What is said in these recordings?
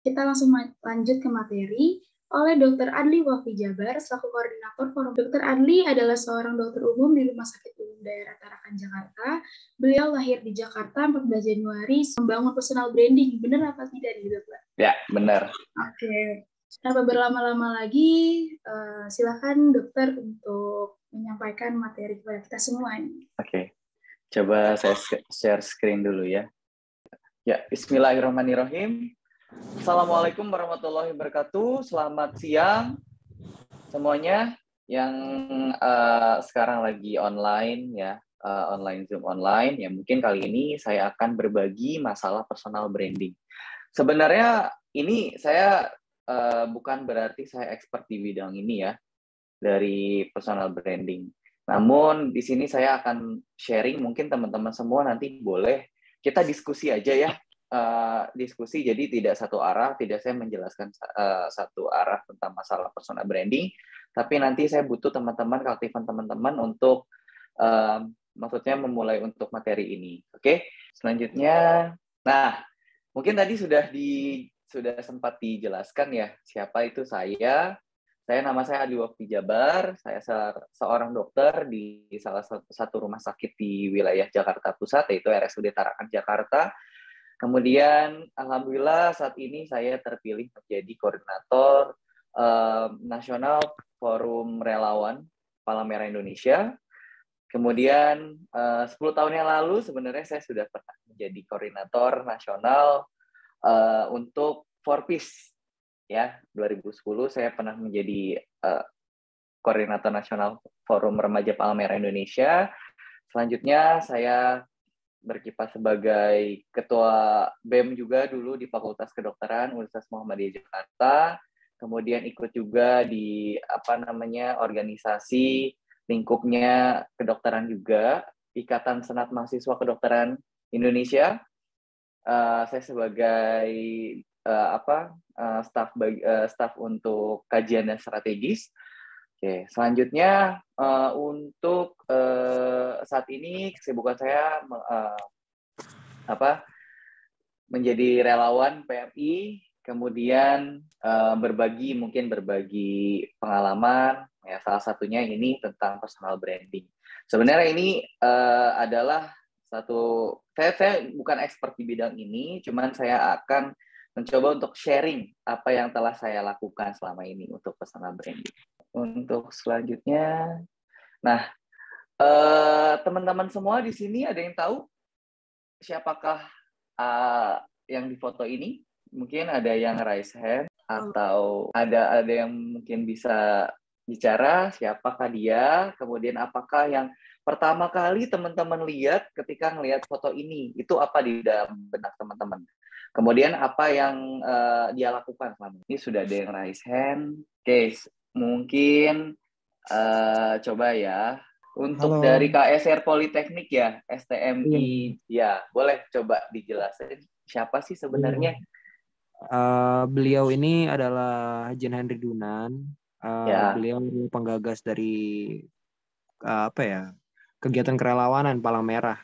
Kita langsung lanjut ke materi oleh Dr. Adli Wafi Jabar selaku koordinator forum. Dr. Adli adalah seorang dokter umum di Rumah Sakit Umum Daerah Tarakan, Jakarta. Beliau lahir di Jakarta 14 Januari, membangun personal branding. Benar apa tidak nih, Dokter? Ya, benar. Oke. Tanpa berlama-lama lagi, silakan dokter untuk menyampaikan materi kepada kita semua. Oke. Coba saya share screen dulu ya. Ya, bismillahirrahmanirrahim. Assalamualaikum warahmatullahi wabarakatuh. Selamat siang semuanya yang sekarang lagi online ya, online Zoom online. Ya, mungkin kali ini saya akan berbagi masalah personal branding. Sebenarnya ini saya bukan berarti saya expert di bidang ini ya, dari personal branding. Namun di sini saya akan sharing, mungkin teman-teman semua nanti boleh kita diskusi aja ya, diskusi jadi tidak satu arah, tidak saya menjelaskan satu arah tentang masalah personal branding, tapi nanti saya butuh teman-teman, keaktifan teman-teman untuk maksudnya memulai untuk materi ini. Oke, selanjutnya, nah mungkin tadi sudah sempat dijelaskan ya siapa itu saya. Nama saya Adli Wafi Jabar, saya seorang dokter di salah satu rumah sakit di wilayah Jakarta Pusat, yaitu RSUD Tarakan, Jakarta. Kemudian, alhamdulillah saat ini saya terpilih menjadi koordinator nasional Forum Relawan Palang Merah Indonesia. Kemudian, 10 tahun yang lalu sebenarnya saya sudah pernah menjadi koordinator nasional untuk For Peace. Ya, 2010 saya pernah menjadi koordinator nasional Forum Remaja Palang Merah Indonesia. Selanjutnya saya berkiprah sebagai ketua BEM juga dulu di Fakultas Kedokteran Universitas Muhammadiyah Jakarta. Kemudian ikut juga di organisasi lingkupnya kedokteran juga, Ikatan Senat Mahasiswa Kedokteran Indonesia. Saya sebagai staf untuk kajian dan strategis. Oke, selanjutnya untuk saat ini kesibukan saya menjadi relawan PMI, kemudian berbagi pengalaman, ya salah satunya ini tentang personal branding. Sebenarnya ini adalah saya bukan expert di bidang ini, cuman saya akan mencoba untuk sharing apa yang telah saya lakukan selama ini untuk personal branding. Untuk selanjutnya, nah teman-teman semua di sini ada yang tahu siapakah yang di foto ini? Mungkin ada yang raise hand atau ada yang mungkin bisa bicara siapakah dia, kemudian apakah yang pertama kali teman-teman lihat ketika melihat foto ini, itu apa di dalam benak teman-teman. Kemudian apa yang dia lakukan selama ini. Sudah ada yang raise hand. Oke, mungkin coba ya. Untuk dari KSR Politeknik ya, STMI, ya boleh coba dijelasin siapa sih sebenarnya? Beliau ini adalah Jen Henry Dunan. Beliau penggagas dari kegiatan kerelawanan Palang Merah.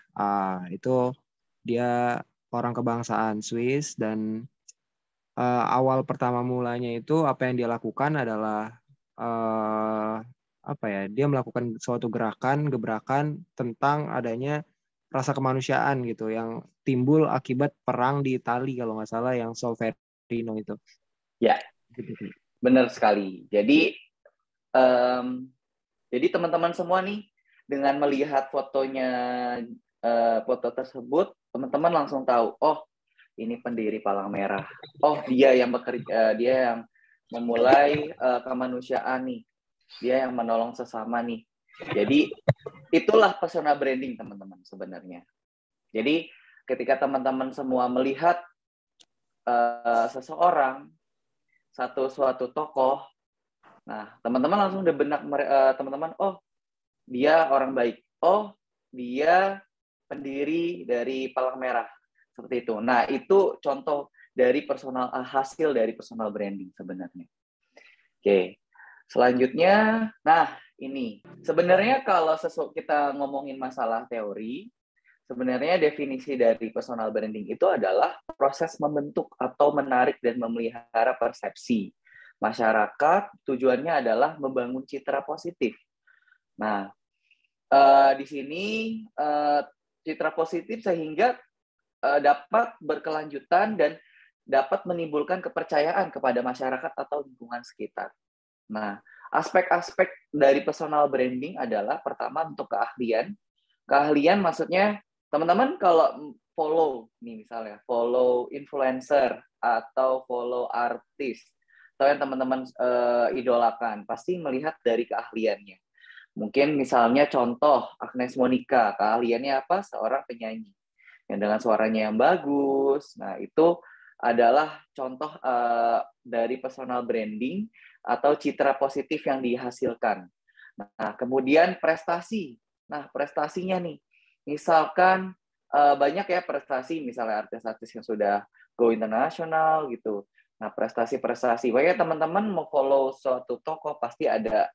Itu dia orang kebangsaan Swiss dan awal pertama mulanya itu apa yang dia lakukan adalah dia melakukan suatu gebrakan tentang adanya rasa kemanusiaan gitu yang timbul akibat perang di Itali kalau nggak salah yang Solferino itu. Ya, benar sekali. Jadi teman-teman semua nih dengan melihat foto tersebut, teman-teman langsung tahu, oh ini pendiri Palang Merah. Oh dia yang bekerja, dia yang memulai kemanusiaan nih. Dia yang menolong sesama nih. Jadi itulah personal branding teman-teman sebenarnya. Jadi ketika teman-teman semua melihat seseorang, suatu tokoh, nah teman-teman langsung udah benak teman-teman, oh dia orang baik, oh dia pendiri dari Palang Merah, seperti itu. Nah itu contoh dari hasil dari personal branding sebenarnya. Oke. Selanjutnya, nah ini sebenarnya kalau kita ngomongin masalah teori, sebenarnya definisi dari personal branding itu adalah proses membentuk atau menarik dan memelihara persepsi masyarakat. Tujuannya adalah membangun citra positif. Nah, di sini citra positif sehingga dapat berkelanjutan dan dapat menimbulkan kepercayaan kepada masyarakat atau lingkungan sekitar. Nah, aspek-aspek dari personal branding adalah pertama untuk keahlian. Keahlian maksudnya teman-teman kalau follow nih misalnya, follow influencer atau follow artis atau yang teman-teman idolakan, pasti melihat dari keahliannya. Mungkin misalnya contoh Agnes Monica, keahliannya apa? Seorang penyanyi yang dengan suaranya yang bagus. Nah, itu adalah contoh dari personal branding atau citra positif yang dihasilkan. Nah, kemudian prestasi. Nah, prestasinya nih, misalkan banyak ya prestasi, misalnya artis-artis yang sudah go internasional gitu. Nah, prestasi-prestasi. Pokoknya teman-teman mau follow suatu tokoh pasti ada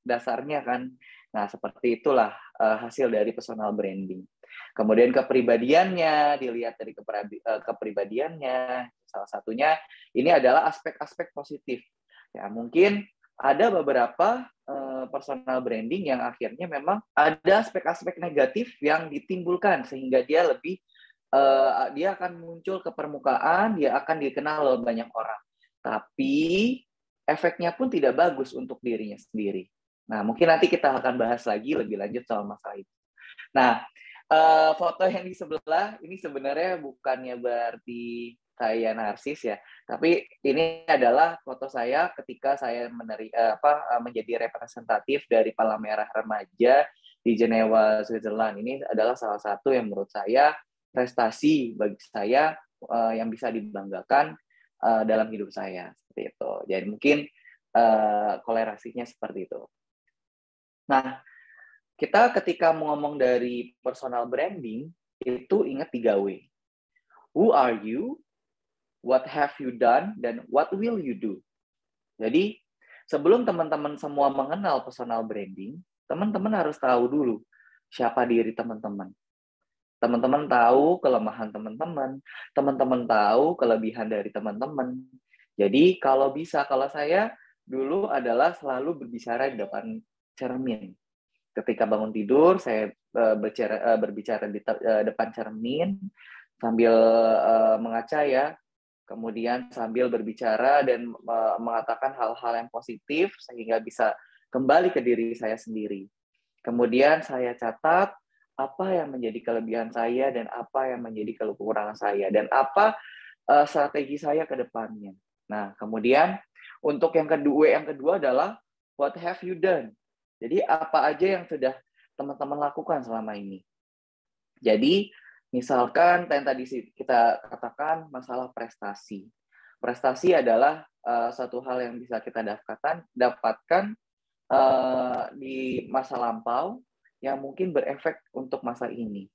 dasarnya kan. Nah, seperti itulah hasil dari personal branding. Kemudian kepribadiannya, dilihat dari kepribadiannya. Salah satunya ini adalah aspek-aspek positif. Ya, mungkin ada beberapa personal branding yang akhirnya memang ada aspek-aspek negatif yang ditimbulkan sehingga dia lebih dia akan muncul ke permukaan, dia akan dikenal oleh banyak orang. Tapi efeknya pun tidak bagus untuk dirinya sendiri. Nah, mungkin nanti kita akan bahas lagi lebih lanjut soal masalah itu. Nah, foto yang di sebelah ini sebenarnya bukannya berarti saya narsis ya, tapi ini adalah foto saya ketika saya menjadi representatif dari Palang Merah Remaja di Jenewa, Switzerland. Ini adalah salah satu yang menurut saya prestasi bagi saya yang bisa dibanggakan dalam hidup saya seperti itu. Jadi mungkin kolerasinya seperti itu. Nah, kita ketika ngomong dari personal branding itu ingat 3W. Who are you? What have you done? Dan what will you do? Jadi sebelum teman-teman semua mengenal personal branding, teman-teman harus tahu dulu siapa diri teman-teman. Teman-teman tahu kelemahan teman-teman, teman-teman tahu kelebihan dari teman-teman. Jadi kalau saya dulu adalah selalu berbicara di depan cermin. Ketika bangun tidur, saya berbicara di depan cermin sambil mengaca ya, kemudian sambil berbicara dan mengatakan hal-hal yang positif sehingga bisa kembali ke diri saya sendiri. Kemudian saya catat apa yang menjadi kelebihan saya dan apa yang menjadi kekurangan saya dan apa strategi saya ke depannya. Nah, kemudian untuk yang kedua adalah what have you done? Jadi apa aja yang sudah teman-teman lakukan selama ini? Jadi misalkan yang tadi kita katakan masalah prestasi. Prestasi adalah satu hal yang bisa kita dapatkan di masa lampau yang mungkin berefek untuk masa ini.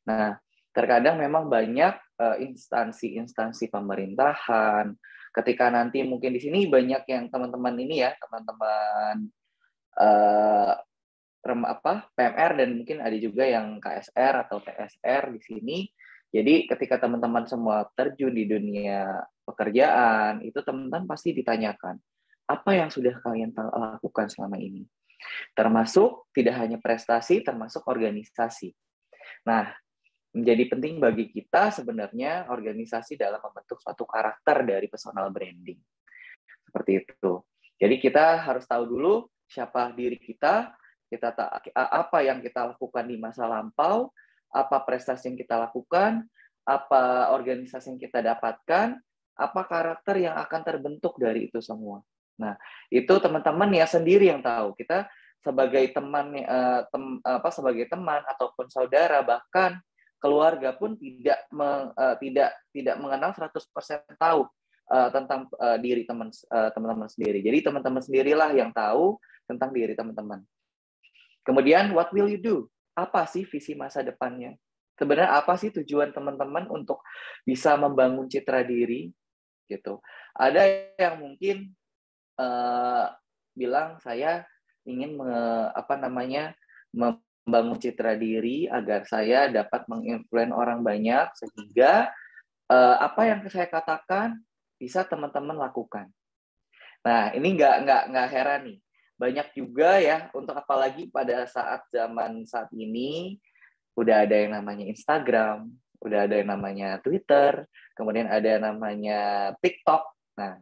Nah, terkadang memang banyak instansi-instansi pemerintahan. Ketika nanti mungkin di sini banyak yang teman-teman ini ya, teman-teman PMR dan mungkin ada juga yang KSR atau TSR di sini. Jadi ketika teman-teman semua terjun di dunia pekerjaan, itu teman-teman pasti ditanyakan, apa yang sudah kalian lakukan selama ini? Termasuk tidak hanya prestasi, termasuk organisasi. Nah, menjadi penting bagi kita sebenarnya organisasi dalam membentuk suatu karakter dari personal branding. Seperti itu. Jadi kita harus tahu dulu siapa diri kita apa yang kita lakukan di masa lampau, apa prestasi yang kita lakukan, apa organisasi yang kita dapatkan, apa karakter yang akan terbentuk dari itu semua. Nah, itu teman-teman ya sendiri yang tahu. Kita sebagai teman sebagai teman ataupun saudara bahkan keluarga pun tidak mengenal 100% tahu tentang diri teman-teman sendiri. Jadi teman-teman sendirilah yang tahu tentang diri teman-teman. Kemudian what will you do? Apa sih visi masa depannya? Sebenarnya apa sih tujuan teman-teman untuk bisa membangun citra diri gitu. Ada yang mungkin bilang saya ingin membangun citra diri agar saya dapat menginfluence orang banyak sehingga apa yang saya katakan bisa teman-teman lakukan. Nah, ini nggak heran nih. Banyak juga ya, untuk apalagi pada zaman saat ini, udah ada yang namanya Instagram, udah ada yang namanya Twitter, kemudian ada yang namanya TikTok. Nah,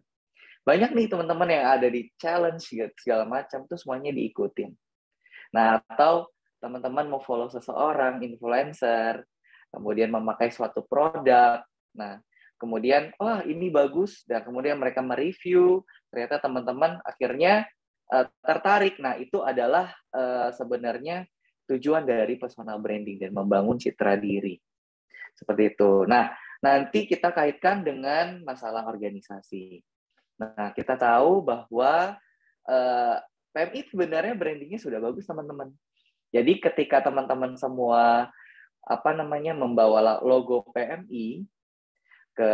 banyak nih teman-teman yang ada di challenge segala macam, tuh semuanya diikutin. Nah, atau teman-teman mau follow seseorang, influencer, kemudian memakai suatu produk. Nah, kemudian, wah ini bagus, dan kemudian mereka mereview, ternyata teman-teman akhirnya tertarik. Nah, itu adalah sebenarnya tujuan dari personal branding dan membangun citra diri. Seperti itu. Nah, nanti kita kaitkan dengan masalah organisasi. Nah, kita tahu bahwa PMI sebenarnya brandingnya sudah bagus, teman-teman. Jadi ketika teman-teman semua membawa logo PMI ke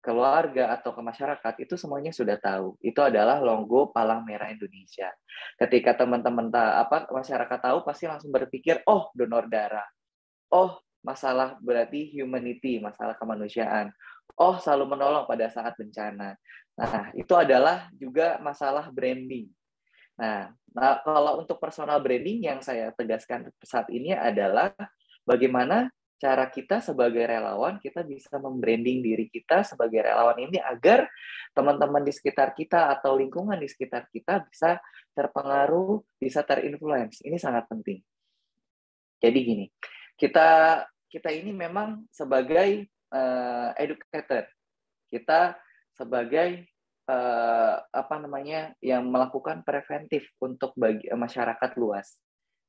keluarga atau ke masyarakat, itu semuanya sudah tahu. Itu adalah logo Palang Merah Indonesia. Ketika teman-teman masyarakat tahu, pasti langsung berpikir, oh donor darah. Oh, masalah berarti humanity, masalah kemanusiaan. Oh, selalu menolong pada saat bencana. Nah, itu adalah juga masalah branding. Nah, kalau untuk personal branding yang saya tegaskan saat ini adalah bagaimana cara kita sebagai relawan, kita bisa membranding diri kita sebagai relawan ini agar teman-teman di sekitar kita atau lingkungan di sekitar kita bisa terpengaruh, bisa terinfluence. Ini sangat penting. Jadi gini, kita ini memang sebagai educator, kita sebagai yang melakukan preventif untuk bagi masyarakat luas.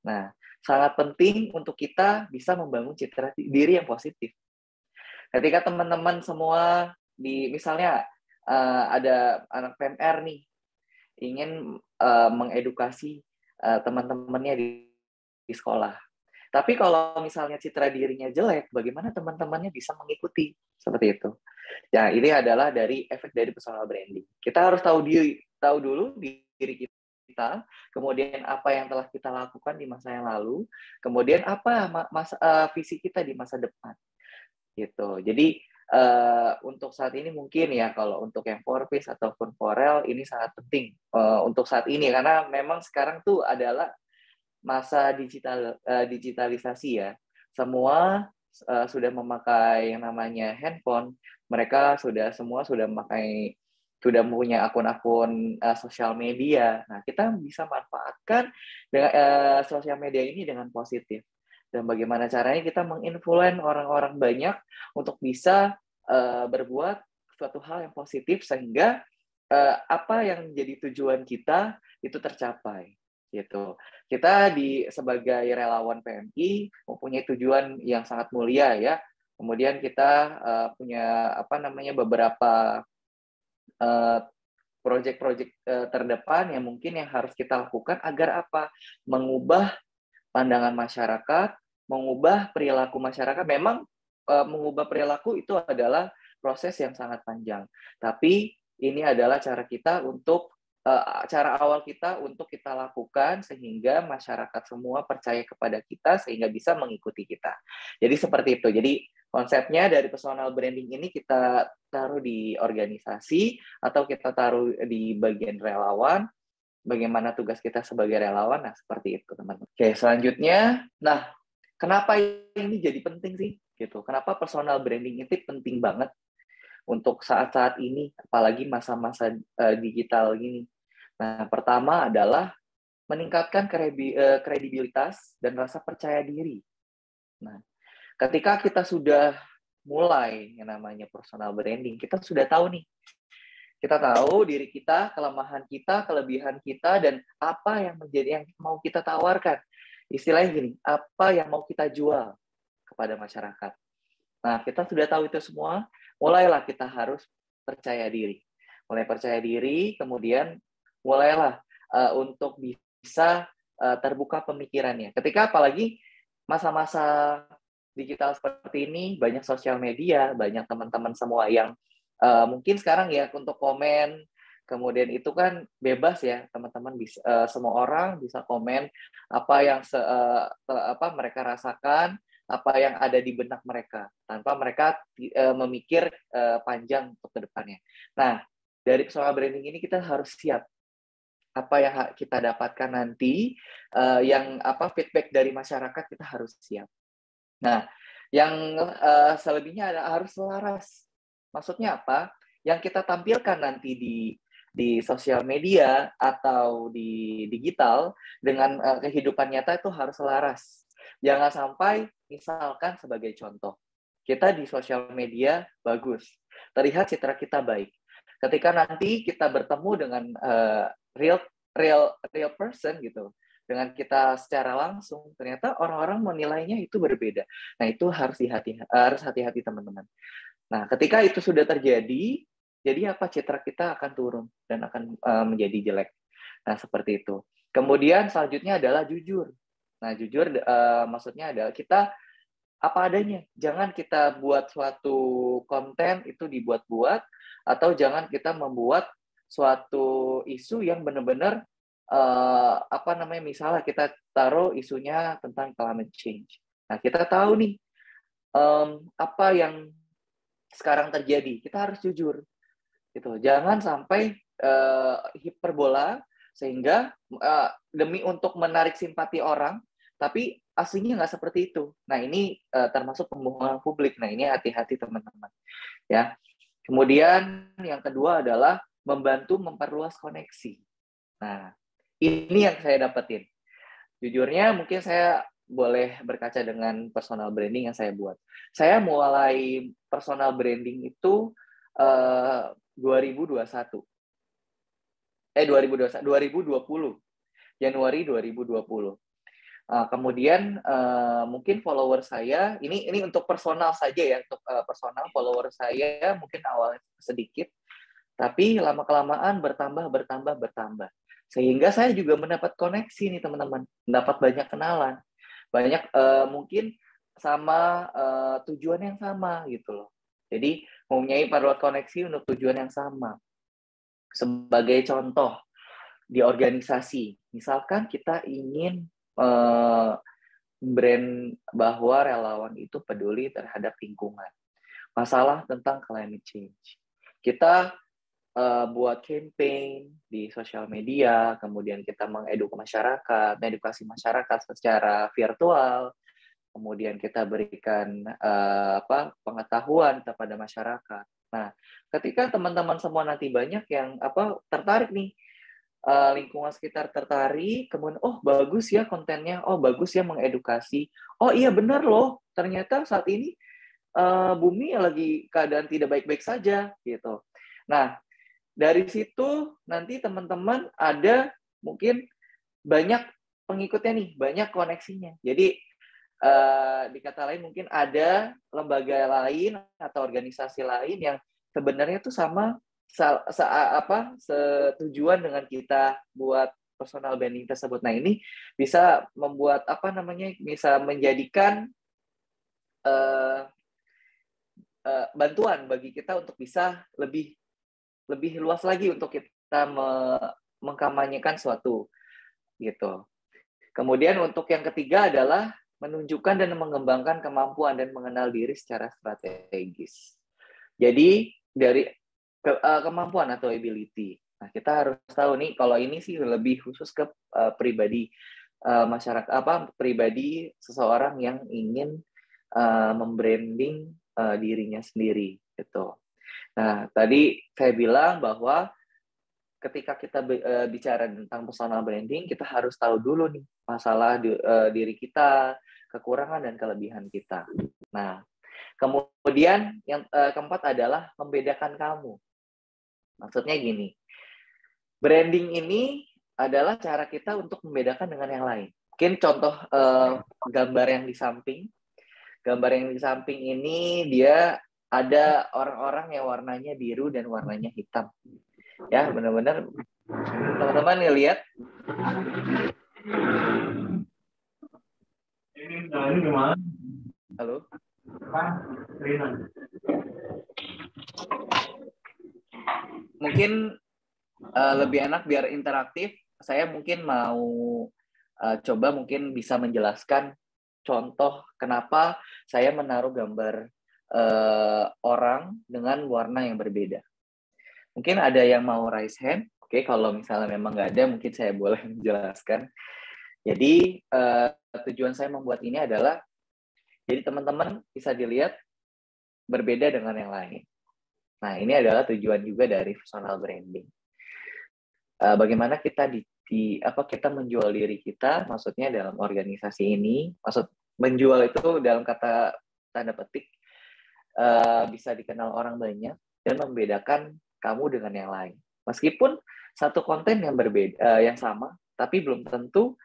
Nah, sangat penting untuk kita bisa membangun citra diri yang positif. Ketika teman-teman semua misalnya ada anak PMR nih ingin mengedukasi teman-temannya di sekolah. Tapi kalau misalnya citra dirinya jelek, bagaimana teman-temannya bisa mengikuti? Seperti itu. Ya, ini adalah dari efek dari personal branding. Kita harus tahu dulu diri kita, kemudian apa yang telah kita lakukan di masa yang lalu, kemudian apa visi kita di masa depan. Gitu. Jadi untuk saat ini mungkin ya kalau untuk yang Forvis ataupun Forel ini sangat penting untuk saat ini karena memang sekarang tuh adalah masa digitalisasi ya. Semua sudah memakai yang namanya handphone. Mereka semua sudah punya akun-akun sosial media. Nah, kita bisa manfaatkan dengan sosial media ini dengan positif. Dan bagaimana caranya kita menginfluence orang-orang banyak untuk bisa berbuat suatu hal yang positif sehingga apa yang jadi tujuan kita itu tercapai. Gitu. Kita sebagai relawan PMI mempunyai tujuan yang sangat mulia ya. Kemudian kita punya beberapa proyek-proyek terdepan yang mungkin yang harus kita lakukan agar apa? Mengubah pandangan masyarakat, mengubah perilaku masyarakat. Memang mengubah perilaku itu adalah proses yang sangat panjang. Tapi ini adalah cara kita untuk cara awal kita untuk kita lakukan sehingga masyarakat semua percaya kepada kita sehingga bisa mengikuti kita. Jadi seperti itu. Jadi konsepnya dari personal branding ini kita taruh di organisasi atau kita taruh di bagian relawan. Bagaimana tugas kita sebagai relawan? Nah, seperti itu, teman-teman. Oke, selanjutnya, nah, kenapa ini jadi penting sih? Gitu. Kenapa personal branding itu penting banget untuk saat-saat ini, apalagi masa-masa digital gini. Nah, pertama adalah meningkatkan kredibilitas dan rasa percaya diri. Nah, ketika kita sudah mulai yang namanya personal branding, kita sudah tahu nih, kita tahu diri kita, kelemahan kita, kelebihan kita, dan apa yang mau kita tawarkan. Istilahnya gini, apa yang mau kita jual kepada masyarakat. Nah, kita sudah tahu itu semua, mulailah kita harus percaya diri. Mulai percaya diri, kemudian mulailah untuk bisa terbuka pemikirannya. Ketika apalagi masa-masa digital seperti ini, banyak sosial media, banyak teman-teman semua yang mungkin sekarang ya untuk komen Kemudian itu kan bebas ya, teman-teman bisa semua orang bisa komen apa yang mereka rasakan, apa yang ada di benak mereka tanpa mereka memikir panjang untuk ke depannya. Nah, dari personal branding ini kita harus siap apa yang kita dapatkan nanti, feedback dari masyarakat kita harus siap. Nah, yang selebihnya harus selaras. Maksudnya apa? Yang kita tampilkan nanti di sosial media atau di digital dengan kehidupan nyata itu harus selaras. Jangan sampai, misalkan sebagai contoh, kita di sosial media bagus, terlihat citra kita baik. Ketika nanti kita bertemu dengan real person gitu, dengan kita secara langsung, ternyata orang-orang menilainya itu berbeda. Nah, itu harus hati-hati teman-teman. Nah, ketika itu sudah terjadi, jadi apa, citra kita akan turun dan akan menjadi jelek. Nah, seperti itu. Kemudian selanjutnya adalah jujur. Nah, jujur maksudnya adalah kita apa adanya. Jangan kita buat suatu konten itu dibuat-buat, atau jangan kita membuat suatu isu yang benar-benar misalnya kita taruh isunya tentang climate change. Nah, kita tahu nih apa yang sekarang terjadi. Kita harus jujur. Gitu. Jangan sampai hiperbola sehingga demi untuk menarik simpati orang, tapi aslinya nggak seperti itu. Nah, ini termasuk pembohongan publik. Nah, ini hati-hati teman-teman. Ya. Kemudian yang kedua adalah membantu memperluas koneksi. Nah, ini yang saya dapetin. Jujurnya mungkin saya boleh berkaca dengan personal branding yang saya buat. Saya mulai personal branding itu 2020. Januari 2020. Kemudian mungkin follower saya, ini untuk personal saja ya, untuk personal follower saya mungkin awalnya sedikit, tapi lama-kelamaan bertambah. Sehingga saya juga mendapat koneksi nih teman-teman, mendapat banyak kenalan, banyak mungkin sama tujuan yang sama gitu loh. Jadi mempunyai perluas koneksi untuk tujuan yang sama. Sebagai contoh, di organisasi, misalkan kita ingin brand bahwa relawan itu peduli terhadap lingkungan, masalah tentang climate change. Kita buat campaign di sosial media, kemudian kita mengedukasi masyarakat secara virtual, kemudian kita berikan pengetahuan kepada masyarakat. Nah, ketika teman-teman semua nanti banyak yang tertarik nih, lingkungan sekitar tertarik, kemudian bagus ya kontennya, bagus ya mengedukasi, iya benar loh, ternyata saat ini bumi lagi keadaan tidak baik-baik saja gitu. Nah, dari situ nanti teman-teman ada mungkin banyak pengikutnya nih, banyak koneksinya. Jadi di kata lain mungkin ada lembaga lain atau organisasi lain yang sebenarnya tuh sama setujuan dengan kita buat personal branding tersebut. Nah, ini bisa membuat bisa menjadikan bantuan bagi kita untuk bisa lebih luas lagi untuk kita mengkampanyekan suatu gitu. Kemudian untuk yang ketiga adalah menunjukkan dan mengembangkan kemampuan dan mengenal diri secara strategis. Jadi dari kemampuan atau ability. Nah, kita harus tahu nih, kalau ini sih lebih khusus ke pribadi masyarakat, pribadi seseorang yang ingin membranding dirinya sendiri gitu. Nah, tadi saya bilang bahwa ketika kita bicara tentang personal branding, kita harus tahu dulu nih masalah diri kita, kekurangan dan kelebihan kita. Nah, kemudian yang keempat adalah membedakan kamu. Maksudnya gini, branding ini adalah cara kita untuk membedakan dengan yang lain. Mungkin contoh gambar yang di samping. Gambar yang di samping ini dia ada orang-orang yang warnanya biru dan warnanya hitam. Ya, benar-benar teman-teman ngelihat. Halo? Mungkin lebih enak biar interaktif, saya mungkin mau coba mungkin bisa menjelaskan contoh kenapa saya menaruh gambar orang dengan warna yang berbeda. Mungkin ada yang mau raise hand. Oke, kalau misalnya memang nggak ada, mungkin saya boleh menjelaskan. Jadi tujuan saya membuat ini adalah, jadi teman-teman bisa dilihat berbeda dengan yang lain. Nah, ini adalah tujuan juga dari personal branding. Bagaimana kita kita menjual diri kita, maksudnya dalam organisasi ini, maksud menjual itu dalam kata tanda petik, bisa dikenal orang banyak dan membedakan kamu dengan yang lain. Meskipun satu konten yang berbeda, yang sama, tapi belum tentu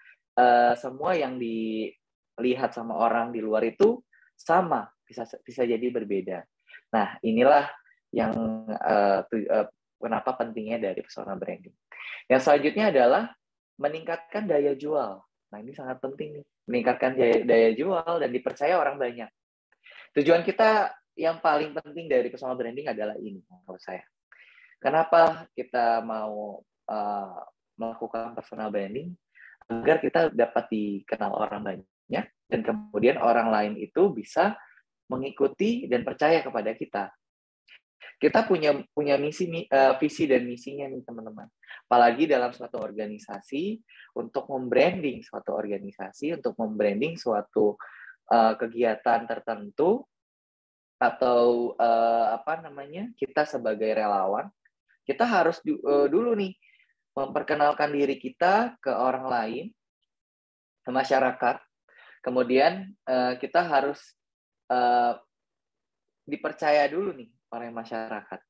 semua yang dilihat sama orang di luar itu sama, bisa jadi berbeda. Nah, inilah yang kenapa pentingnya dari personal branding. Yang selanjutnya adalah meningkatkan daya jual. Nah, ini sangat penting nih, meningkatkan daya jual dan dipercaya orang banyak. Tujuan kita yang paling penting dari personal branding adalah ini, menurut saya. Kenapa kita mau melakukan personal branding? Agar kita dapat dikenal orang banyak dan kemudian orang lain itu bisa mengikuti dan percaya kepada kita. Kita punya visi dan misinya nih teman-teman. Apalagi dalam suatu organisasi, untuk membranding suatu organisasi, untuk membranding suatu kegiatan tertentu, atau kita sebagai relawan, kita harus dulu nih memperkenalkan diri kita ke orang lain, ke masyarakat. Kemudian kita harus dipercaya dulu nih oleh masyarakat,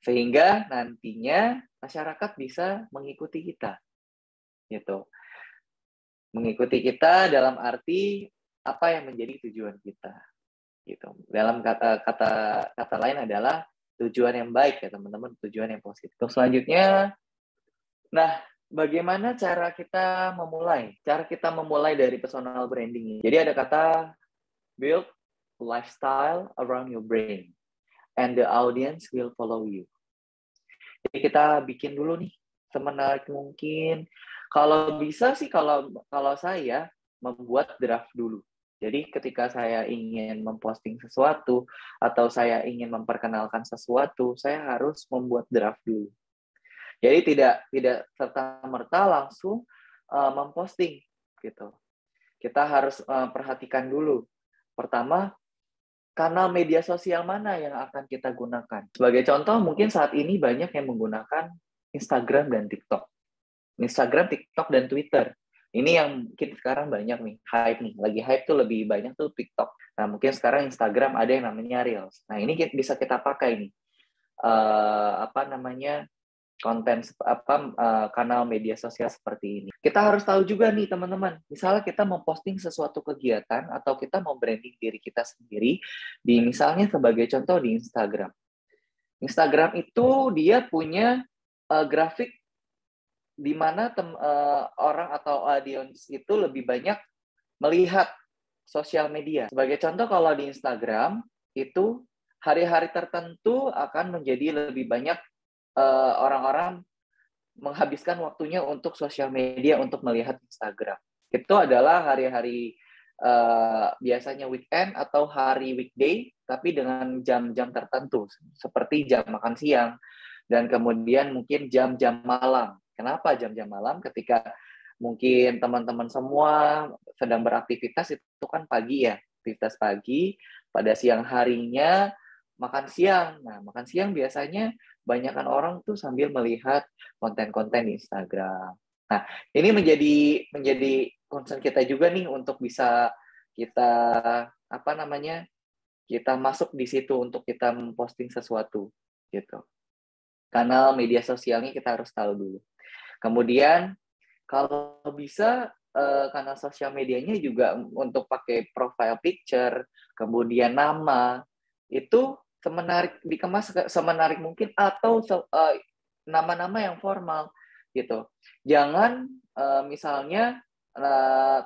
sehingga nantinya masyarakat bisa mengikuti kita, gitu. Mengikuti kita dalam arti apa yang menjadi tujuan kita, gitu. Dalam kata lain adalah tujuan yang baik ya teman-teman, tujuan yang positif. Selanjutnya, nah bagaimana cara kita memulai? Cara kita memulai dari personal branding ini. Jadi ada kata build lifestyle around your brain, and the audience will follow you. Jadi kita bikin dulu nih semenarik mungkin. Kalau bisa sih, kalau saya membuat draft dulu. Jadi ketika saya ingin memposting sesuatu atau saya ingin memperkenalkan sesuatu, saya harus membuat draft dulu. Jadi tidak serta-merta langsung memposting gitu. Kita harus perhatikan dulu. Pertama, kanal media sosial mana yang akan kita gunakan. Sebagai contoh, mungkin saat ini banyak yang menggunakan Instagram dan TikTok. Instagram, TikTok, dan Twitter. Ini yang mungkin sekarang banyak nih, hype nih. Lagi hype tuh lebih banyak tuh TikTok. Nah, mungkin sekarang Instagram ada yang namanya Reels. Nah, ini bisa kita pakai nih. Konten kanal media sosial seperti ini. Kita harus tahu juga nih teman-teman, misalnya kita memposting sesuatu kegiatan atau kita mau branding diri kita sendiri di misalnya sebagai contoh di Instagram. Instagram itu dia punya grafik di mana orang atau audiens itu lebih banyak melihat sosial media. Sebagai contoh kalau di Instagram itu hari-hari tertentu akan menjadi lebih banyak orang-orang menghabiskan waktunya untuk sosial media untuk melihat Instagram. Itu adalah hari-hari biasanya weekend atau hari weekday, tapi dengan jam-jam tertentu, seperti jam makan siang, dan kemudian mungkin jam-jam malam. Kenapa jam-jam malam? Ketika mungkin teman-teman semua sedang beraktivitas, itu kan pagi ya, aktivitas pagi, pada siang harinya makan siang. Nah, makan siang biasanya banyakkan orang tuh sambil melihat konten-konten di Instagram. Nah, ini menjadi concern kita juga nih untuk bisa kita kita masuk di situ untuk kita memposting sesuatu gitu. Kanal media sosialnya kita harus tahu dulu. Kemudian kalau bisa kanal sosial medianya juga untuk pakai profile picture, kemudian nama, itu dikemas semenarik mungkin atau nama-nama yang formal gitu. Jangan misalnya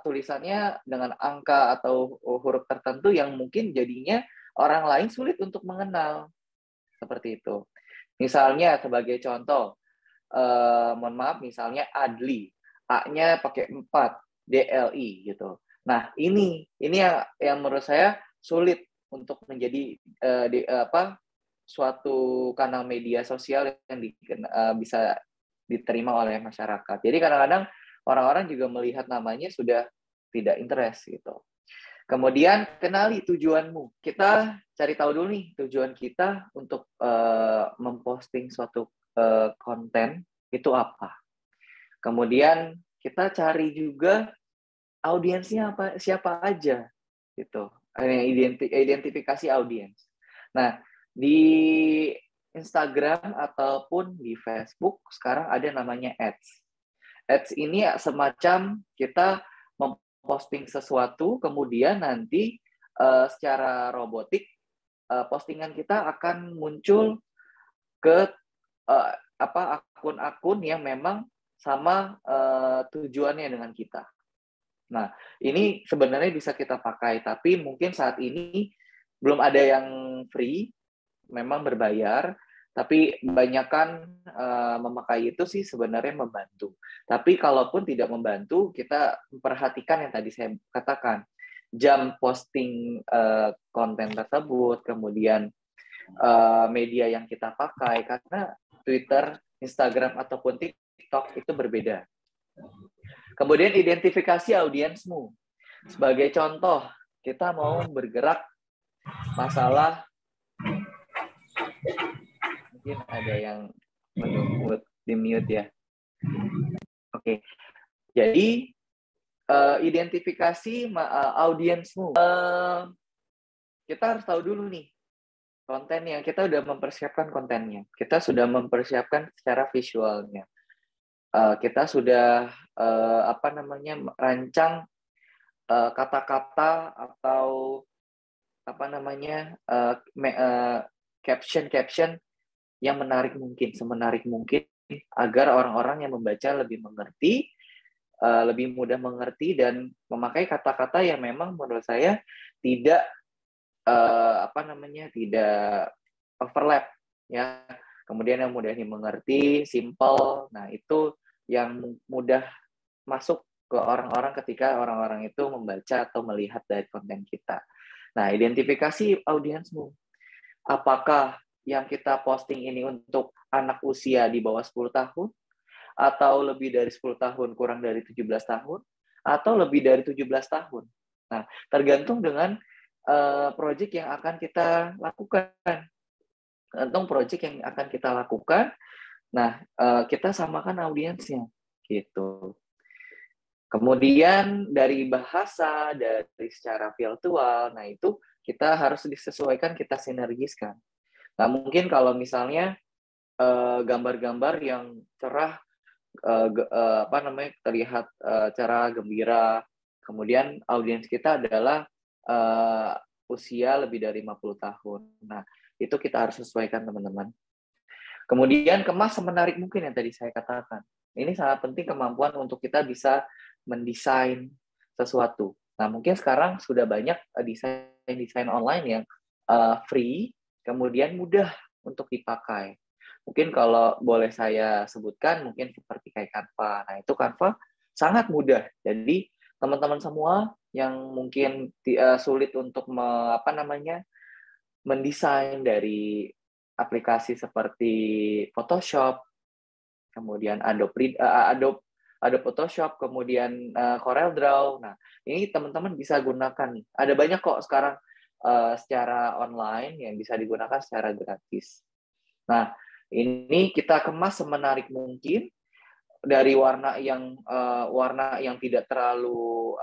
tulisannya dengan angka atau huruf tertentu yang mungkin jadinya orang lain sulit untuk mengenal. Seperti itu. Misalnya sebagai contoh, mohon maaf, misalnya Adli, A-nya pakai 4, DLI gitu. Nah, ini yang menurut saya sulit untuk menjadi suatu kanal media sosial yang bisa diterima oleh masyarakat. Jadi kadang-kadang orang-orang juga melihat namanya sudah tidak interest gitu. Kemudian kenali tujuanmu. Kita cari tahu dulu nih tujuan kita untuk memposting suatu konten itu apa. Kemudian kita cari juga audiensnya siapa aja gitu. Identifikasi audiens. Nah, di Instagram ataupun di Facebook sekarang ada namanya ads. Ads ini semacam kita memposting sesuatu, kemudian nanti secara robotik postingan kita akan muncul ke akun-akun yang memang sama tujuannya dengan kita. Nah, ini sebenarnya bisa kita pakai, tapi mungkin saat ini belum ada yang free, memang berbayar, tapi kebanyakan memakai itu sih sebenarnya membantu. Tapi kalaupun tidak membantu, kita perhatikan yang tadi saya katakan, jam posting konten tersebut, kemudian media yang kita pakai, karena Twitter, Instagram, ataupun TikTok itu berbeda. Kemudian identifikasi audiensmu. Sebagai contoh, kita mau bergerak masalah, mungkin ada yang menunggu di mute ya. Oke. Jadi identifikasi audiensmu. Kita harus tahu dulu nih kontennya. Kita sudah mempersiapkan kontennya. Kita sudah mempersiapkan secara visualnya. Kita sudah rancang kata-kata atau caption yang menarik mungkin, semenarik mungkin agar orang-orang yang membaca lebih mengerti, lebih mudah mengerti dan memakai kata-kata yang memang menurut saya tidak tidak overlap ya. Kemudian yang mudah dimengerti, simple. Nah, itu yang mudah masuk ke orang-orang ketika orang-orang itu membaca atau melihat dari konten kita. Nah, identifikasi audiensmu. Apakah yang kita posting ini untuk anak usia di bawah 10 tahun, atau lebih dari 10 tahun kurang dari 17 tahun, atau lebih dari 17 tahun. Nah, tergantung dengan proyek yang akan kita lakukan. Nah, kita samakan audiensnya, gitu. Kemudian dari bahasa, dari secara virtual, nah itu kita harus disesuaikan, kita sinergiskan. Nah, mungkin kalau misalnya gambar-gambar yang cerah, terlihat cerah, gembira, kemudian audiens kita adalah usia lebih dari 50 tahun. Nah, itu kita harus sesuaikan, teman-teman. Kemudian kemas semenarik mungkin yang tadi saya katakan. Ini sangat penting kemampuan untuk kita bisa mendesain sesuatu. Nah, mungkin sekarang sudah banyak desain online yang free, kemudian mudah untuk dipakai. Mungkin kalau boleh saya sebutkan, mungkin seperti kayak Canva. Nah, itu Canva sangat mudah. Jadi, teman-teman semua yang mungkin sulit untuk mendesain dari aplikasi seperti Photoshop, kemudian Adobe Photoshop, kemudian CorelDRAW. Nah, ini teman-teman bisa gunakan nih. Ada banyak kok sekarang secara online yang bisa digunakan secara gratis. Nah, ini kita kemas semenarik mungkin dari warna yang tidak terlalu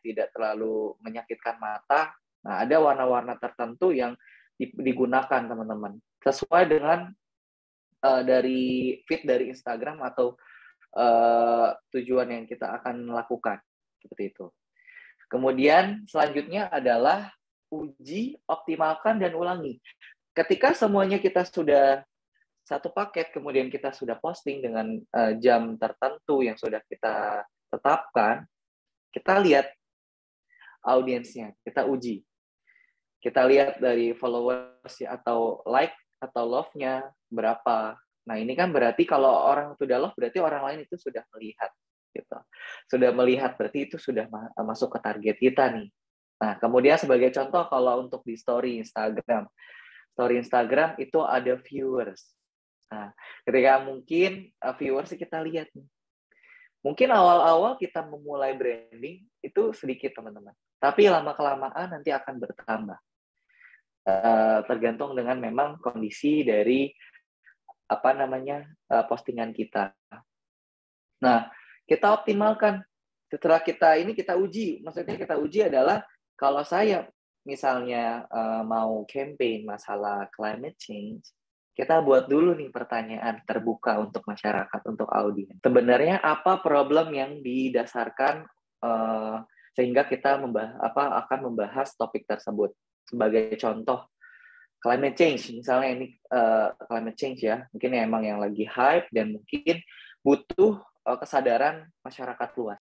tidak terlalu menyakitkan mata. Nah, ada warna-warna tertentu yang digunakan, teman-teman, sesuai dengan dari feed dari Instagram atau tujuan yang kita akan lakukan, seperti itu. Kemudian selanjutnya adalah uji, optimalkan, dan ulangi. Ketika semuanya kita sudah satu paket, kemudian kita sudah posting dengan jam tertentu yang sudah kita tetapkan, kita lihat audiensnya, kita uji. Kita lihat dari followers atau like atau love-nya berapa, Nah, ini kan berarti kalau orang sudah love, berarti orang lain itu sudah melihat. Gitu. Sudah melihat, berarti itu sudah masuk ke target kita nih. Nah, kemudian sebagai contoh, kalau untuk di story Instagram itu ada viewers. Nah, ketika mungkin viewers kita lihat nih. Mungkin awal-awal kita memulai branding itu sedikit, teman-teman. Tapi lama-kelamaan nanti akan bertambah. Tergantung dengan memang kondisi dari postingan kita. Nah, kita optimalkan. Setelah kita uji. Maksudnya kita uji adalah kalau saya misalnya mau campaign masalah climate change, kita buat dulu nih pertanyaan terbuka untuk masyarakat, untuk audiens. Sebenarnya apa problem yang didasarkan sehingga kita akan membahas topik tersebut. Sebagai contoh, climate change, misalnya ini climate change ya, mungkin emang yang lagi hype dan mungkin butuh kesadaran masyarakat luas.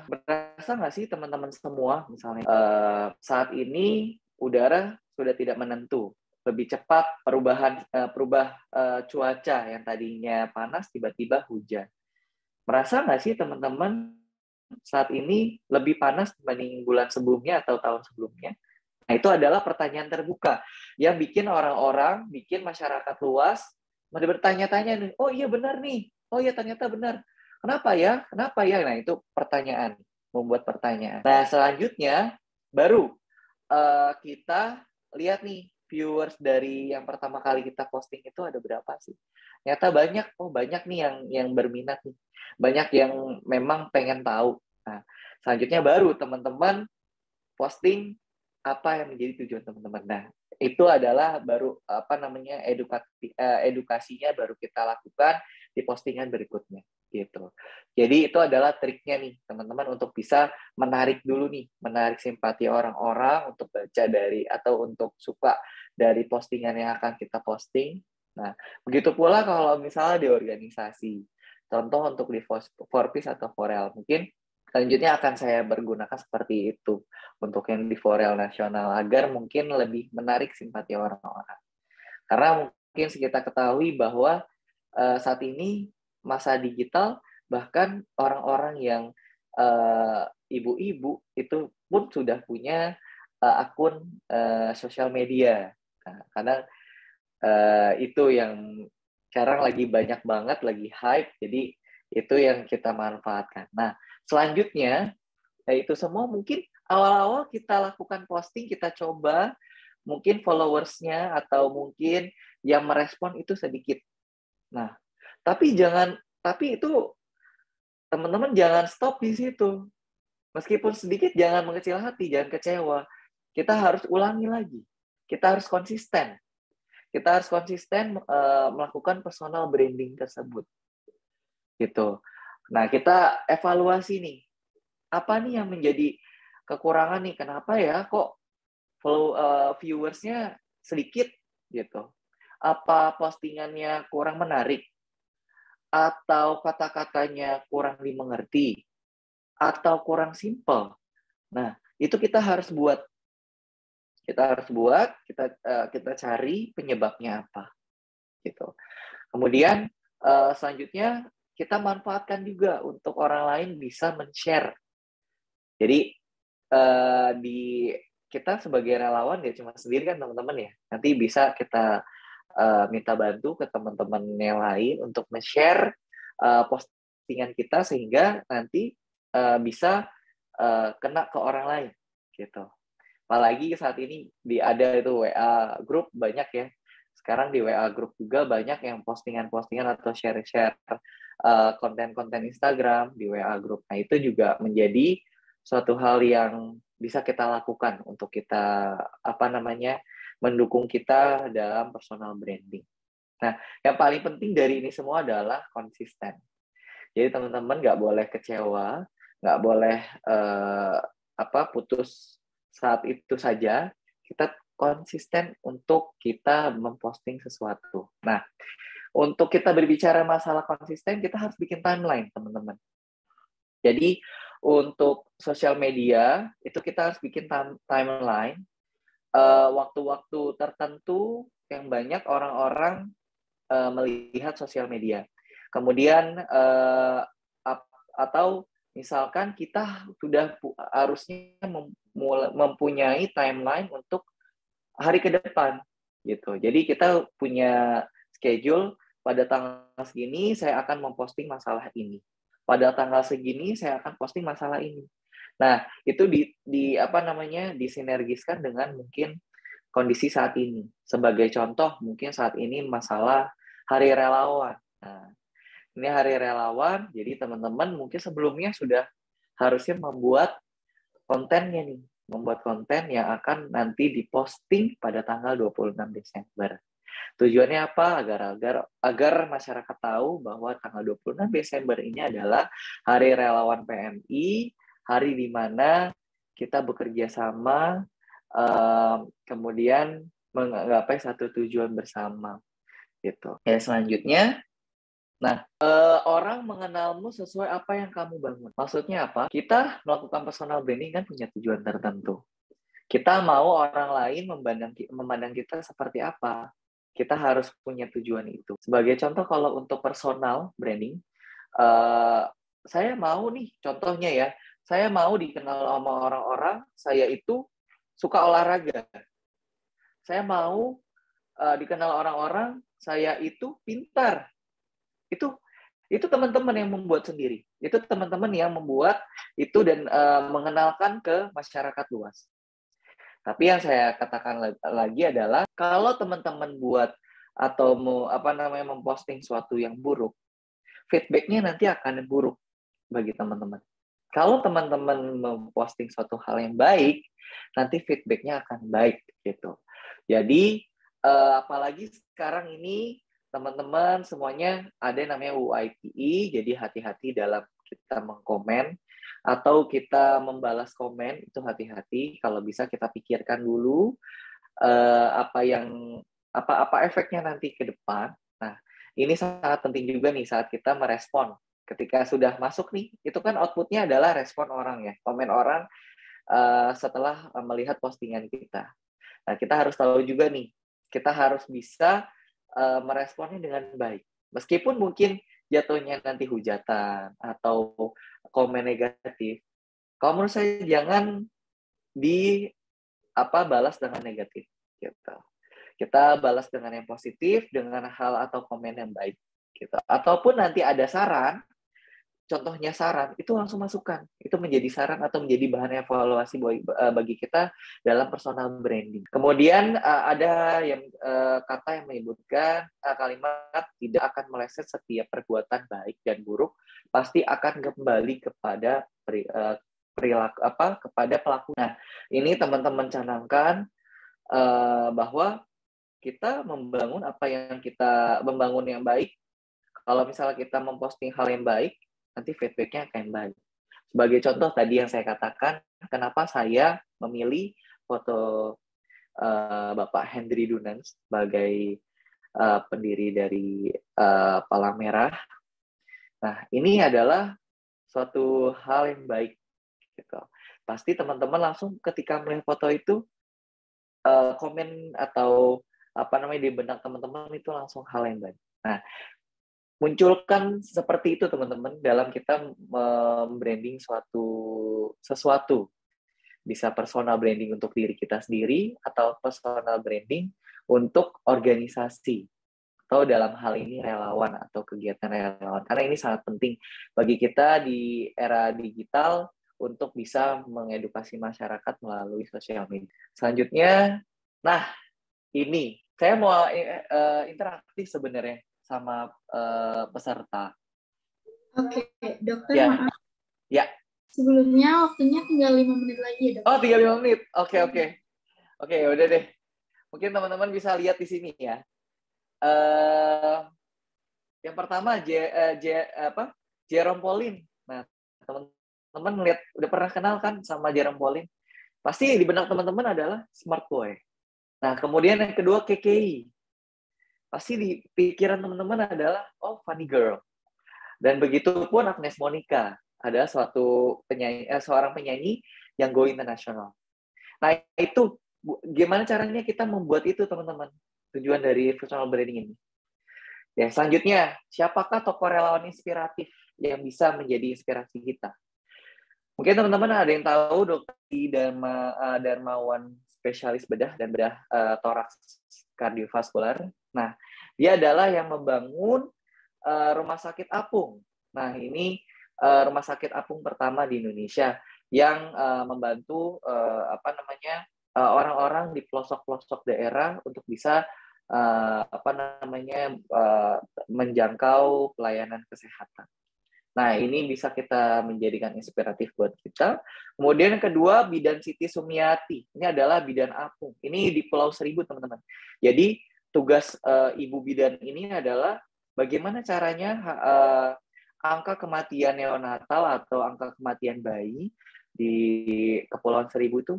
Berasa nggak sih teman-teman semua, misalnya saat ini udara sudah tidak menentu, lebih cepat cuaca yang tadinya panas tiba-tiba hujan. Merasa nggak sih teman-teman saat ini lebih panas dibanding bulan sebelumnya atau tahun sebelumnya? Nah, itu adalah pertanyaan terbuka yang bikin orang-orang, bikin masyarakat luas bertanya-tanya nih, oh iya benar nih, oh iya ternyata benar. Kenapa ya? Kenapa ya? Nah, itu pertanyaan, membuat pertanyaan. Nah, selanjutnya baru kita lihat nih, viewers dari yang pertama kali kita posting itu ada berapa sih? Ternyata banyak, banyak nih yang berminat nih. Banyak yang memang pengen tahu. Nah, selanjutnya baru teman-teman posting apa yang menjadi tujuan teman-teman. Nah, itu adalah baru edukasinya baru kita lakukan di postingan berikutnya gitu. Jadi itu adalah triknya nih teman-teman untuk bisa menarik simpati orang-orang untuk baca dari atau untuk suka dari postingan yang akan kita posting. Nah, begitu pula kalau misalnya di organisasi. Contoh untuk di Forpis atau Forel, mungkin selanjutnya akan saya bergunakan seperti itu untuk yang di Forel nasional agar mungkin lebih menarik simpati orang-orang. Karena mungkin kita ketahui bahwa saat ini masa digital, bahkan orang-orang yang ibu-ibu itu pun sudah punya akun sosial media. Nah, karena itu yang sekarang lagi banyak banget, lagi hype, jadi itu yang kita manfaatkan. Nah, selanjutnya, itu semua mungkin awal-awal kita lakukan posting, kita coba, mungkin followersnya atau mungkin yang merespon itu sedikit. Nah, tapi itu teman-teman jangan stop di situ. Meskipun sedikit, jangan mengecil hati, jangan kecewa. Kita harus ulangi lagi. Kita harus konsisten. Kita harus konsisten melakukan personal branding tersebut. Gitu. Nah, kita evaluasi nih. Apa nih yang menjadi kekurangan nih? Kenapa ya kok viewersnya sedikit gitu? Apa postingannya kurang menarik? Atau kata-katanya kurang dimengerti? Atau kurang simple? Nah, itu kita harus buat. Kita cari penyebabnya apa. Gitu. Kemudian selanjutnya kita manfaatkan juga untuk orang lain bisa men-share. Jadi kita sebagai relawan ya cuma sendiri kan teman-teman ya. Nanti bisa kita minta bantu ke teman-teman yang lain untuk men-share postingan kita sehingga nanti bisa kena ke orang lain gitu. Apalagi saat ini ada itu WA group banyak ya. Sekarang di WA group juga banyak yang postingan-postingan atau share-share konten-konten Instagram di WA group. Nah, itu juga menjadi suatu hal yang bisa kita lakukan untuk kita mendukung kita dalam personal branding. Nah, yang paling penting dari ini semua adalah konsisten. Jadi teman-teman nggak boleh kecewa, nggak boleh putus saat itu saja. Kita konsisten untuk kita memposting sesuatu. Nah, untuk kita berbicara masalah konsisten, kita harus bikin timeline, teman-teman. Jadi, untuk sosial media, itu kita harus bikin timeline, waktu-waktu tertentu yang banyak orang-orang melihat sosial media. Kemudian atau misalkan kita sudah harusnya mempunyai timeline untuk hari ke depan gitu. Jadi kita punya schedule, pada tanggal segini saya akan memposting masalah ini. Pada tanggal segini saya akan posting masalah ini. Nah, itu disinergiskan dengan mungkin kondisi saat ini. Sebagai contoh, mungkin saat ini masalah Hari Relawan. Nah, ini Hari Relawan, jadi teman-teman mungkin sebelumnya sudah harusnya membuat kontennya nih. Membuat konten yang akan nanti diposting pada tanggal 26 Desember. Tujuannya apa? Agar masyarakat tahu bahwa tanggal 26 Desember ini adalah Hari Relawan PMI, hari di mana kita bekerja sama, kemudian menggapai satu tujuan bersama. Gitu. Ya, selanjutnya, orang mengenalmu sesuai apa yang kamu bangun. Maksudnya apa? Kita melakukan personal branding kan punya tujuan tertentu. Kita mau orang lain memandang kita seperti apa. Kita harus punya tujuan itu. Sebagai contoh, kalau untuk personal branding, saya mau nih, contohnya ya, saya mau dikenal sama orang-orang, saya itu suka olahraga. Saya mau dikenal orang-orang, saya itu pintar. Itu teman-teman yang membuat sendiri. Itu teman-teman yang membuat itu dan mengenalkan ke masyarakat luas. Tapi yang saya katakan lagi adalah kalau teman-teman buat atau memposting sesuatu yang buruk, feedback-nya nanti akan buruk bagi teman-teman. Kalau teman-teman memposting suatu hal yang baik, nanti feedback-nya akan baik gitu. Jadi apalagi sekarang ini teman-teman semuanya ada yang namanya UITI, jadi hati-hati dalam kita mengkomen atau kita membalas komen, itu hati-hati. Kalau bisa kita pikirkan dulu apa efeknya nanti ke depan. Nah, ini sangat penting juga nih saat kita merespon. Ketika sudah masuk nih, itu kan outputnya adalah respon orang ya, komen orang setelah melihat postingan kita. Nah, kita harus tahu juga nih, kita harus bisa meresponnya dengan baik. Meskipun mungkin jatuhnya nanti hujatan atau komen negatif, kalau menurut saya jangan balas dengan negatif. Gitu. Kita balas dengan yang positif, dengan hal atau komen yang baik. Gitu. Ataupun nanti ada saran, contohnya saran, itu langsung masukkan. Itu menjadi saran atau menjadi bahan evaluasi bagi kita dalam personal branding. Kemudian ada yang kata yang menyebutkan kalimat tidak akan meleset setiap perbuatan baik dan buruk, pasti akan kembali kepada kepada pelaku. Nah, ini teman-teman canangkan bahwa kita membangun membangun yang baik. Kalau misalnya kita memposting hal yang baik, nanti feedback-nya akan baik. Sebagai contoh tadi yang saya katakan, kenapa saya memilih foto Bapak Hendry Dunan sebagai pendiri dari Palang Merah. Nah, ini adalah suatu hal yang baik. Gitu. Pasti teman-teman langsung ketika melihat foto itu, komen atau di benak teman-teman itu langsung hal yang baik. Nah, munculkan seperti itu teman-teman dalam kita membranding sesuatu. Bisa personal branding untuk diri kita sendiri atau personal branding untuk organisasi. Atau dalam hal ini relawan atau kegiatan relawan. Karena ini sangat penting bagi kita di era digital untuk bisa mengedukasi masyarakat melalui sosial media. Selanjutnya, ini saya mau interaktif sebenarnya sama peserta. Oke, dokter, ya. maaf. Ya. Sebelumnya waktunya tinggal 5 menit lagi ya, dokter. Oh, tinggal 5 menit. Oke. Oke, udah deh. Mungkin teman-teman bisa lihat di sini ya. Yang pertama Jerome Pauline. Nah, teman-teman lihat udah pernah kenal kan sama Jerome Pauline? Pasti di benak teman-teman adalah Smart Boy. Nah, kemudian yang kedua KKI. Pasti di pikiran teman-teman adalah funny girl. Dan begitu pun Agnes Monica, ada seorang penyanyi yang go internasional. Nah, itu gimana caranya kita membuat itu teman-teman? Tujuan dari personal branding ini. Ya, selanjutnya, siapakah tokoh relawan inspiratif yang bisa menjadi inspirasi kita? Mungkin teman-teman ada yang tahu Dr. Darmawan, spesialis bedah dan bedah toraks kardiovaskular. Nah, dia adalah yang membangun rumah sakit apung. Nah, ini rumah sakit apung pertama di Indonesia yang membantu orang-orang di pelosok-pelosok daerah untuk bisa menjangkau pelayanan kesehatan. Nah, ini bisa kita menjadikan inspiratif buat kita. Kemudian yang kedua, Bidan Siti Sumiati. Ini adalah bidan apung. Ini di Pulau Seribu, teman-teman. Jadi, tugas Ibu Bidan ini adalah bagaimana caranya angka kematian neonatal atau angka kematian bayi di Kepulauan Seribu itu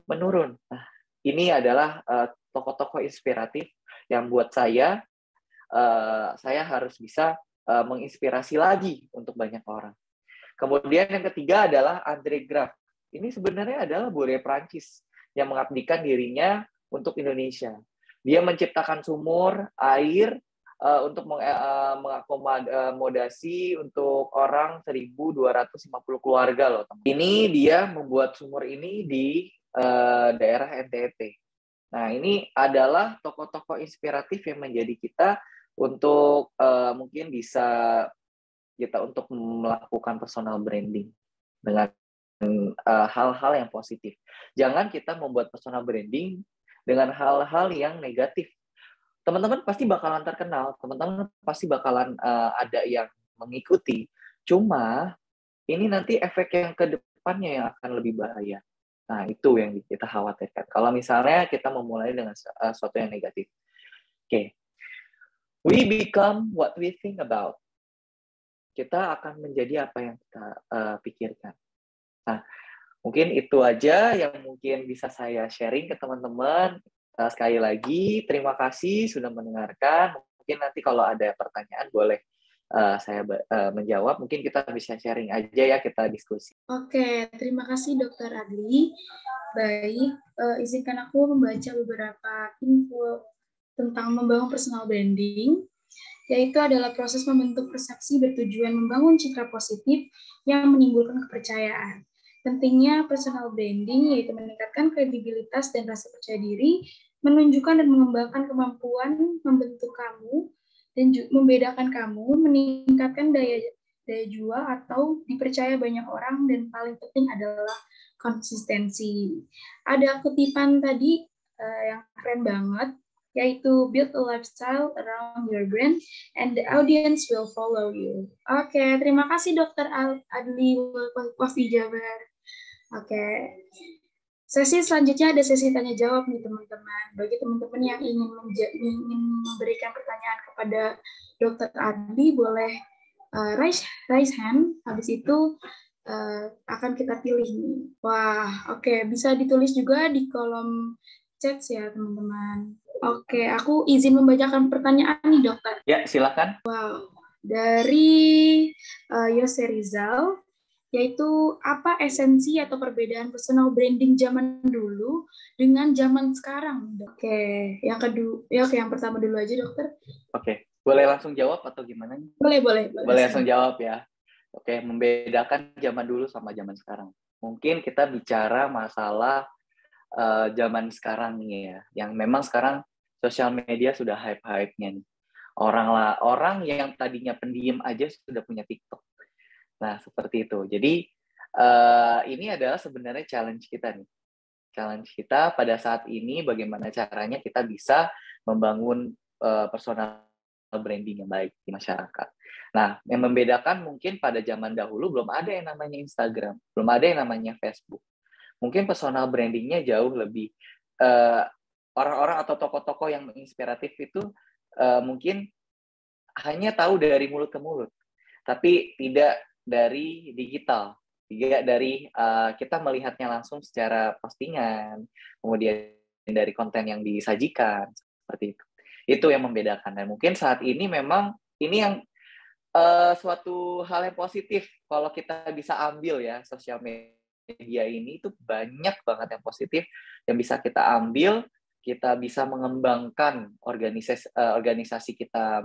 menurun. Nah, ini adalah tokoh-tokoh inspiratif yang buat saya harus bisa menginspirasi lagi untuk banyak orang. Kemudian yang ketiga adalah Andre Graf. Ini sebenarnya adalah budaya Prancis yang mengabdikan dirinya untuk Indonesia. Dia menciptakan sumur air untuk mengakomodasi untuk orang 1.250 keluarga loh, teman. Ini dia membuat sumur ini di daerah NTT. Nah, ini adalah tokoh-tokoh inspiratif yang menjadi kita untuk mungkin bisa kita untuk melakukan personal branding dengan hal-hal yang positif. Jangan kita membuat personal branding dengan hal-hal yang negatif. Teman-teman pasti bakalan terkenal, teman-teman pasti bakalan ada yang mengikuti. Cuma ini nanti efek yang ke depannya yang akan lebih bahaya. Nah, itu yang kita khawatirkan. Kalau misalnya kita memulai dengan sesuatu yang negatif. Oke. We become what we think about. Kita akan menjadi apa yang kita pikirkan. Nah, mungkin itu aja yang mungkin bisa saya sharing ke teman-teman. Sekali lagi, terima kasih sudah mendengarkan. Mungkin nanti kalau ada pertanyaan boleh saya menjawab. Mungkin kita bisa sharing aja ya, kita diskusi. Oke, terima kasih Dr. Adli. Baik, izinkan aku membaca beberapa info tentang membangun personal branding, yaitu adalah proses membentuk persepsi bertujuan membangun citra positif yang menimbulkan kepercayaan. Pentingnya personal branding yaitu meningkatkan kredibilitas dan rasa percaya diri, menunjukkan dan mengembangkan kemampuan membentuk kamu dan membedakan kamu, meningkatkan daya jual atau dipercaya banyak orang, dan paling penting adalah konsistensi. Ada kutipan tadi yang keren banget, yaitu build a lifestyle around your brand and the audience will follow you. Oke, terima kasih Dr. Adli Wafi Jabar. Oke. Sesi selanjutnya ada sesi tanya jawab nih teman-teman. Bagi teman-teman yang ingin memberikan pertanyaan kepada Dr. Adli, boleh raise hand. Habis itu akan kita pilih nih. Wah, oke. Bisa ditulis juga di kolom chat ya teman-teman. Oke, aku izin membacakan pertanyaan nih dokter. Ya, silakan. Wow, dari Yose Rizal, yaitu apa esensi atau perbedaan personal branding zaman dulu dengan zaman sekarang? Oke, yang kedua, ya yang pertama dulu aja dokter. Oke, boleh langsung jawab atau gimana? Boleh. Boleh langsung jawab ya. Oke, membedakan zaman dulu sama zaman sekarang. Mungkin kita bicara masalah zaman sekarang nih ya, yang memang sekarang sosial media sudah hype-hype-nya nih. Orang yang tadinya pendiam aja sudah punya TikTok. Nah, seperti itu. Jadi, ini adalah sebenarnya challenge kita nih. Challenge kita pada saat ini bagaimana caranya kita bisa membangun personal branding yang baik di masyarakat. Nah, yang membedakan mungkin pada zaman dahulu belum ada yang namanya Instagram, belum ada yang namanya Facebook. Mungkin personal branding-nya jauh lebih orang-orang atau tokoh-tokoh yang menginspiratif itu mungkin hanya tahu dari mulut ke mulut, tapi tidak dari digital, tidak dari kita melihatnya langsung secara postingan, kemudian dari konten yang disajikan, seperti itu. Itu yang membedakan. Dan mungkin saat ini memang ini yang suatu hal yang positif kalau kita bisa ambil ya, sosial media ini itu banyak banget yang positif yang bisa kita ambil, kita bisa mengembangkan organisasi kita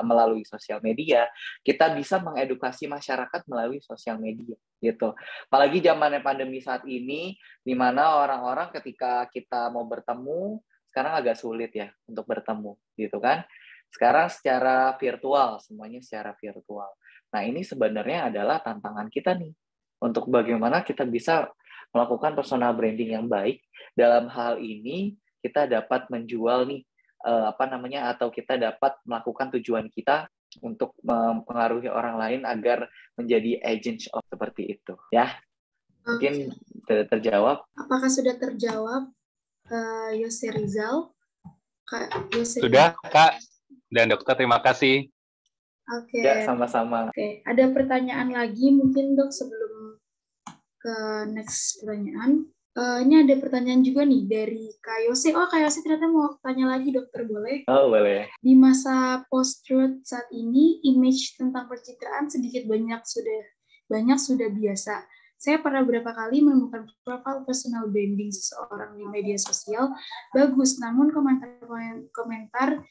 melalui sosial media, kita bisa mengedukasi masyarakat melalui sosial media gitu. Apalagi zaman pandemi saat ini, di mana orang-orang ketika kita mau bertemu sekarang agak sulit ya untuk bertemu gitu kan. Sekarang secara virtual, semuanya secara virtual. Nah, ini sebenarnya adalah tantangan kita nih untuk bagaimana kita bisa melakukan personal branding yang baik. Dalam hal ini kita dapat menjual nih atau kita dapat melakukan tujuan kita untuk mempengaruhi orang lain agar menjadi agent of seperti itu ya. Mungkin terjawab. Apakah sudah terjawab Yose Rizal? Sudah, Kak dan Dokter, terima kasih. Oke. Ya, sama-sama. Oke, ada pertanyaan lagi mungkin Dok sebelum ke next pertanyaan. Ini ada pertanyaan juga nih dari Kak Yose. Oh, Kak Yose ternyata mau tanya lagi, Dokter, boleh? Oh, boleh. Di masa post-truth saat ini, image tentang pencitraan sedikit banyak sudah biasa. Saya pernah beberapa kali menemukan profil personal branding seseorang di media sosial bagus, namun komentar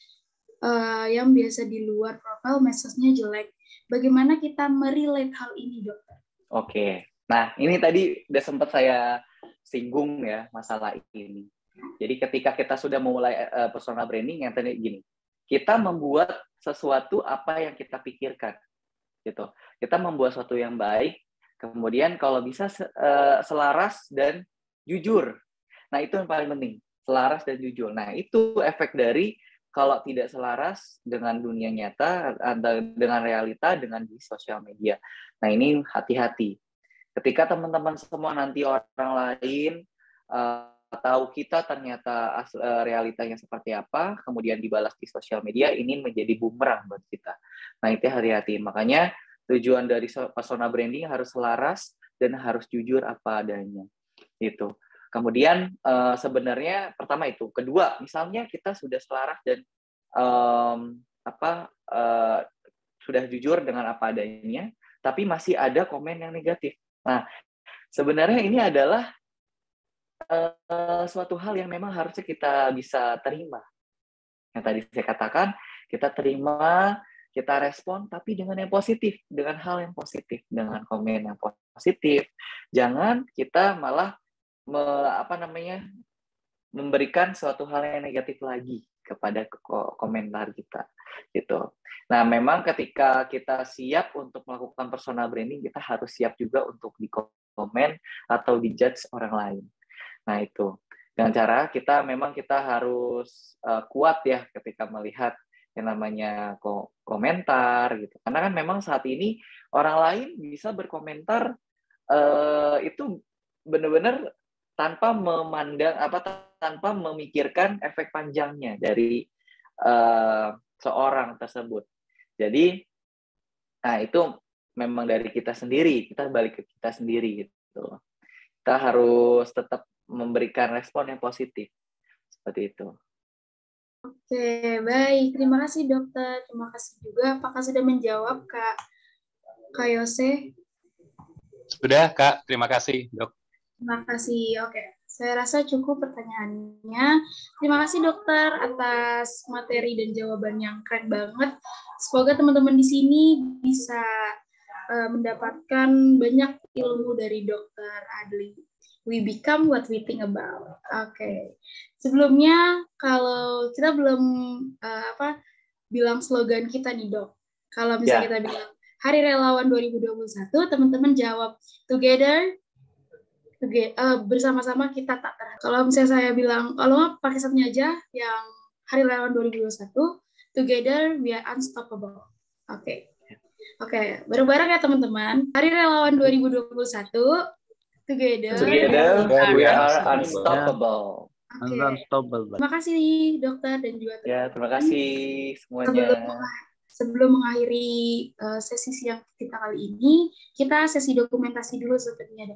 yang biasa di luar profil message-nya jelek. Bagaimana kita merelate hal ini, Dokter? Oke. Nah, ini tadi udah sempat saya singgung ya masalah ini. Jadi ketika kita sudah memulai personal branding yang tadi gini, kita membuat sesuatu apa yang kita pikirkan, gitu. Kita membuat sesuatu yang baik, kemudian kalau bisa selaras dan jujur. Nah, itu yang paling penting, selaras dan jujur. Nah, itu efek dari kalau tidak selaras dengan dunia nyata, dengan realita, dengan di sosial media. Nah, ini hati-hati. Ketika teman-teman semua nanti orang lain tahu kita ternyata realitanya seperti apa, kemudian dibalas di sosial media, ini menjadi bumerang buat kita. Nah, itu hati-hati. Makanya tujuan dari personal branding harus selaras dan harus jujur apa adanya. Itu. Kemudian sebenarnya pertama itu. Kedua, misalnya kita sudah selaras dan sudah jujur dengan apa adanya, tapi masih ada komen yang negatif. Nah, sebenarnya ini adalah suatu hal yang memang harusnya kita bisa terima. Yang tadi saya katakan, kita terima, kita respon, tapi dengan yang positif, dengan hal yang positif, dengan komen yang positif. Jangan kita malah memberikan suatu hal yang negatif lagi kepada komentar kita, gitu. Nah, memang ketika kita siap untuk melakukan personal branding, kita harus siap juga untuk dikomen atau dijudge orang lain. Nah, itu. Dengan cara kita harus kuat ya ketika melihat yang namanya komentar, gitu. Karena kan memang saat ini orang lain bisa berkomentar itu benar-benar tanpa tanpa memikirkan efek panjangnya dari seorang tersebut. Jadi, nah itu memang dari kita sendiri, kita balik ke kita sendiri gitu. Kita harus tetap memberikan respon yang positif seperti itu. Oke, baik. Terima kasih, Dokter. Terima kasih juga. Apakah sudah menjawab, Kak Yose? Sudah, Kak. Terima kasih, Dok. Terima kasih. Oke, saya rasa cukup pertanyaannya. Terima kasih, Dokter, atas materi dan jawaban yang keren banget. Semoga teman-teman di sini bisa mendapatkan banyak ilmu dari Dokter Adli. We become what we think about. Oke. Sebelumnya, kalau kita belum bilang slogan kita nih, Dok. Kalau misalnya kita bilang Hari Relawan 2021, teman-teman jawab together, bersama-sama kita tak terhenti. Kalau misalnya saya bilang, kalau pakai satunya aja, yang Hari Relawan 2021, together we are unstoppable. Oke, bareng-bareng ya teman-teman. Hari Relawan 2021, together we are unstoppable. Terima kasih Dokter dan juga teman-teman. Ya, terima kasih semuanya. Sebelum mengakhiri sesi siang kita kali ini, kita sesi dokumentasi dulu sepertinya, Dok.